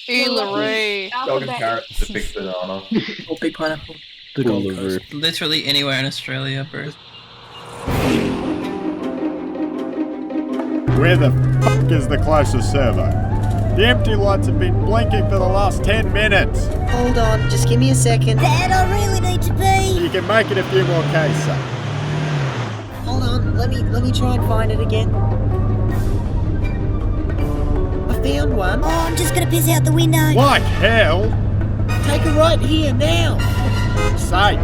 Uluru. Dog and carrot, the big banana. Or big pineapple. The Gold Coast. Literally anywhere in Australia, bro. Where the fuck is the closest servo? The empty lights have been blinking for the last 10 minutes. Hold on, just give me a second. Dad, I really need to pee. You can make it a few more Ks, son. Hold on, let me try and find it again. I found one. Oh, I'm just gonna piss out the window. Like hell! Take a right here now. Say.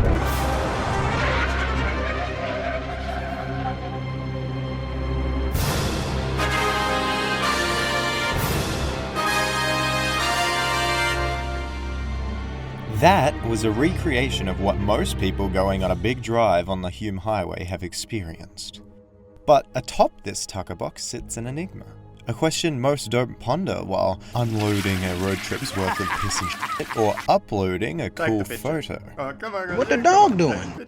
That was a recreation of what most people going on a big drive on the Hume Highway have experienced. But atop this Tuckerbox sits an enigma. A question most don't ponder while unloading a road trip's worth of pissy shit or uploading a cool photo. What the dog doing?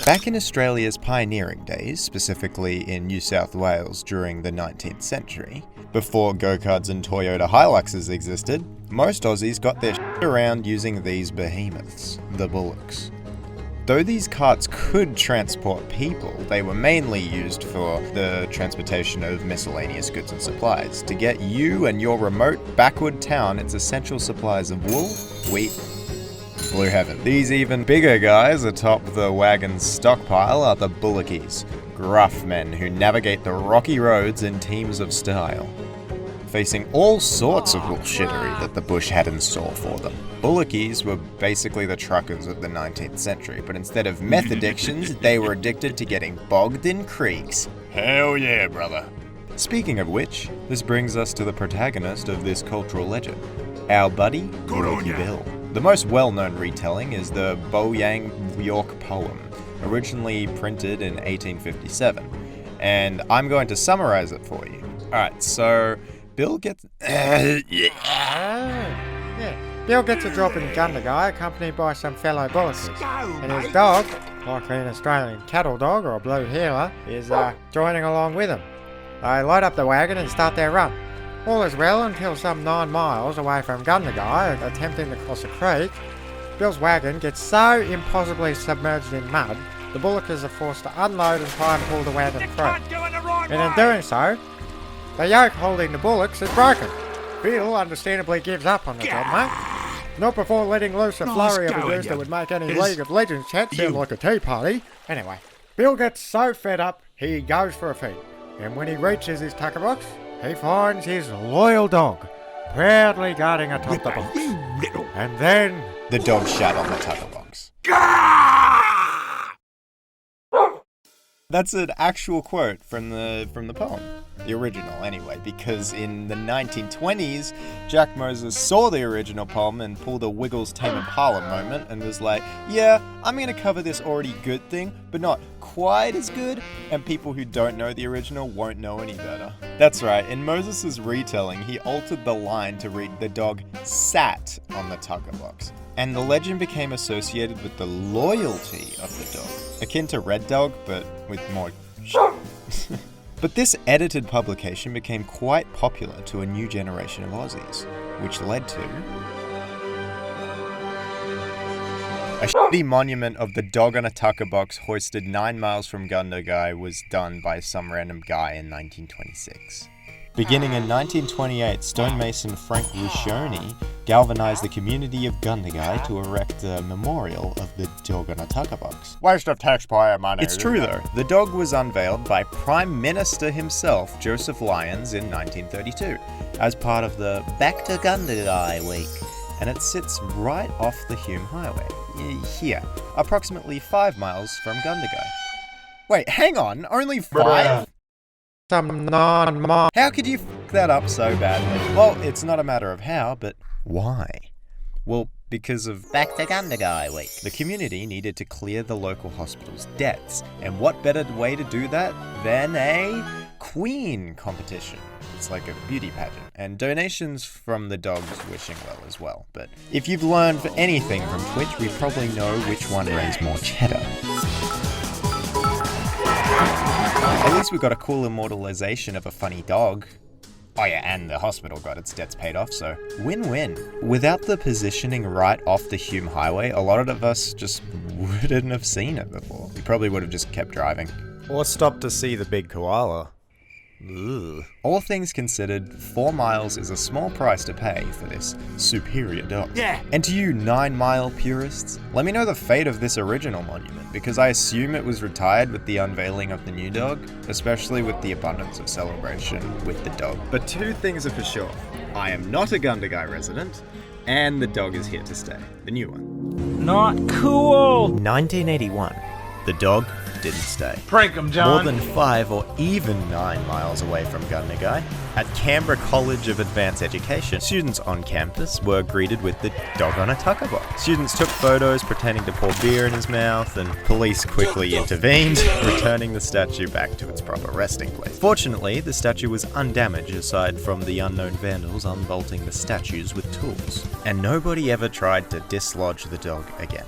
Back in Australia's pioneering days, specifically in New South Wales during the 19th century, before go-karts and Toyota Hiluxes existed, most Aussies got their shit around using these behemoths, the Bullocks. Though these carts could transport people, they were mainly used for the transportation of miscellaneous goods and supplies, to get you and your remote, backward town its essential supplies of wool, wheat, blue heaven. These even bigger guys atop the wagon's stockpile are the Bullockies, gruff men who navigate the rocky roads in teams of style, facing all sorts of bullshittery that the bush had in store for them. Bullockies were basically the truckers of the 19th century, but instead of meth addictions, they were addicted to getting bogged in creeks. Hell yeah, brother. Speaking of which, this brings us to the protagonist of this cultural legend, our buddy, Bullocky Bill. The most well-known retelling is the Boyang York poem, originally printed in 1857, and I'm going to summarize it for you. Alright, so Bill gets... Bill gets a job in Gundagai, accompanied by some fellow Bullockies. And his dog, likely an Australian cattle dog or a blue heeler, is joining along with him. They load up the wagon and start their run. All is well until some 9 miles away from Gundagai, attempting to cross a creek, Bill's wagon gets so impossibly submerged in mud, the Bullockies are forced to unload and try and pull the wagon through. And in doing so, the yoke holding the bullocks is broken. Bill understandably gives up on the job, mate. Not before letting loose a flurry of abuse that would make any League of Legends chat sound like a tea party. Anyway, Bill gets so fed up, he goes for a feed. And when he reaches his Tuckerbox, he finds his loyal dog, proudly guarding atop the box. And then... the dog shat on the Tuckerbox. That's an actual quote from the poem. The original, anyway, because in the 1920s, Jack Moses saw the original poem and pulled a Wiggles Tame Impala moment and was like, yeah, I'm going to cover this already good thing, but not quite as good, and people who don't know the original won't know any better. That's right, in Moses' retelling, he altered the line to read, the dog sat on the Tuckerbox, and the legend became associated with the loyalty of the dog, akin to Red Dog, but with more But this edited publication became quite popular to a new generation of Aussies, which led to a shitty monument of the dog on a Tuckerbox hoisted 9 miles from Gundagai was done by some random guy in 1926. Beginning in 1928, stonemason Frank Rushoni galvanized the community of Gundagai to erect a memorial of the dog on a Tuckerbox. waste of taxpayer money. It's true though. The dog was unveiled by Prime Minister himself, Joseph Lyons, in 1932, as part of the Back to Gundagai week. And it sits right off the Hume Highway, here, approximately 5 miles from Gundagai. Wait, hang on, only 5? Some non-mom. How could you f*** that up so badly? Well, it's not a matter of how, but why? Well, because of Back to Gundagai week. The community needed to clear the local hospital's debts, and what better way to do that than a queen competition? It's like a beauty pageant, and donations from the dogs wishing well as well. But if you've learned anything from Twitch, we probably know which one raised more cheddar. At least we got a cool immortalization of a funny dog. Oh yeah, and the hospital got its debts paid off, so win-win. Without the positioning right off the Hume Highway, a lot of us just wouldn't have seen it before. We probably would have just kept driving. Or stopped to see the big koala. Ugh. All things considered, 4 miles is a small price to pay for this superior dog. Yeah. And to you 9-mile purists, let me know the fate of this original monument, because I assume it was retired with the unveiling of the new dog, especially with the abundance of celebration with the dog. But 2 things are for sure. I am not a Gundagai resident, and the dog is here to stay. The new one. Not cool! 1981. The dog didn't stay. Prank 'em, John. More than 5 or even 9 miles away from Gundagai, at Canberra College of Advanced Education, students on campus were greeted with the dog on a tuckerbox. Students took photos pretending to pour beer in his mouth, and police quickly intervened, returning the statue back to its proper resting place. Fortunately, the statue was undamaged aside from the unknown vandals unbolting the statues with tools, and nobody ever tried to dislodge the dog again.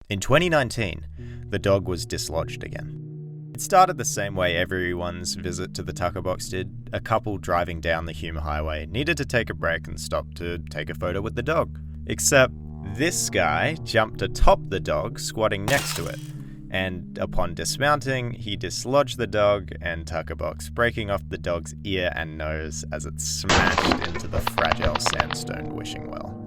In 2019, the dog was dislodged again. It started the same way everyone's visit to the Tuckerbox did. A couple driving down the Hume Highway needed to take a break and stop to take a photo with the dog. Except this guy jumped atop the dog, squatting next to it. And upon dismounting, he dislodged the dog and Tuckerbox, breaking off the dog's ear and nose as it smashed into the fragile sandstone wishing well.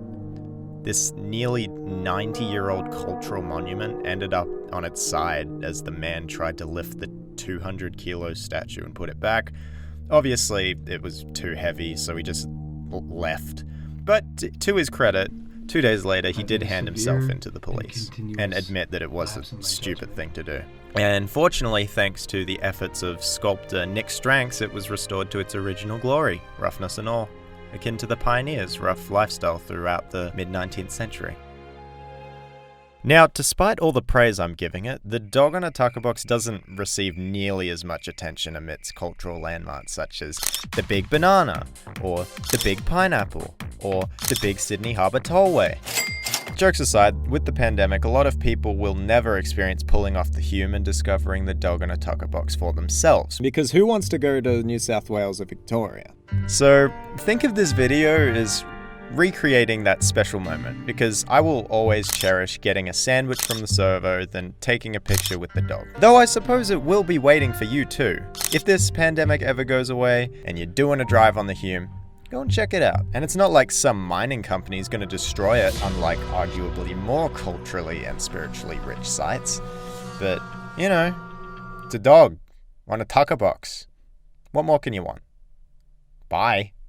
This nearly 90-year-old cultural monument ended up on its side as the man tried to lift the 200-kilo statue and put it back. Obviously, it was too heavy, so he just left. But to his credit, 2 days later, he did hand himself into the police and admit that it was a stupid thing to do. And fortunately, thanks to the efforts of sculptor Nick Stranks, it was restored to its original glory, roughness and all, akin to the pioneers' rough lifestyle throughout the mid-19th century. Now, despite all the praise I'm giving it, the dog on a tuckerbox doesn't receive nearly as much attention amidst cultural landmarks such as the Big Banana, or the Big Pineapple, or the Big Sydney Harbour Tollway. Jokes aside, with the pandemic, a lot of people will never experience pulling off the Hume and discovering the dog on a tuckerbox for themselves. Because who wants to go to New South Wales or Victoria? So think of this video as recreating that special moment, because I will always cherish getting a sandwich from the servo than taking a picture with the dog. Though I suppose it will be waiting for you too. If this pandemic ever goes away and you're doing a drive on the Hume, go and check it out. And it's not like some mining company is going to destroy it, unlike arguably more culturally and spiritually rich sites. But, you know, it's a dog on a tuckerbox. What more can you want? Bye.